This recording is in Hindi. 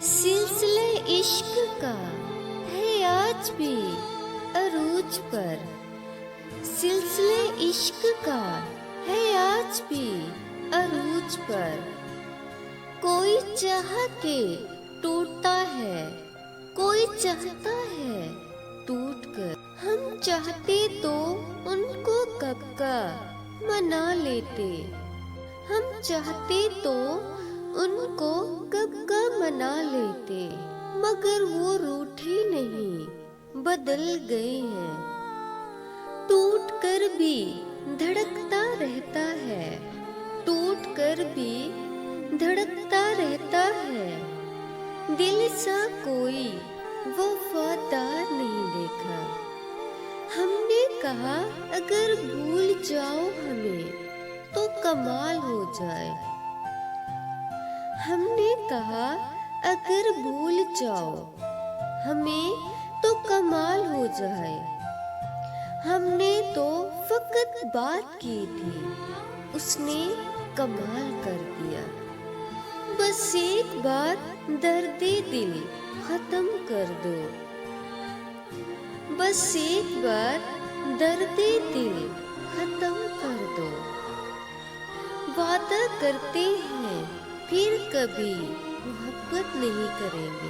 सिलसिले इश्क का है आज भी अरूज पर। सिलसिले इश्क का है आज भी अरूज पर। कोई चाह के टूटता है, कोई चाहता है टूट कर। हम चाहते तो उनको कब का मना लेते। हम चाहते तो उनको कब का मना लेते, मगर वो रूठे नहीं, बदल गए हैं। टूट कर भी धड़कता रहता है, टूट कर भी धड़कता रहता है। दिल सा कोई वफादार नहीं देखा। हमने कहा अगर भूल जाओ हमें तो कमाल हो जाए। हमने कहा अगर भूल जाओ हमें तो कमाल हो जाए। हमने तो फकत बात की थी, उसने कमाल कर दिया। बस एक बार दर्दे दिल खत्म कर दो। बस एक बार दर्दे दिल खत्म कर दो। वादा करते हैं फिर कभी मोहब्बत नहीं करेंगे।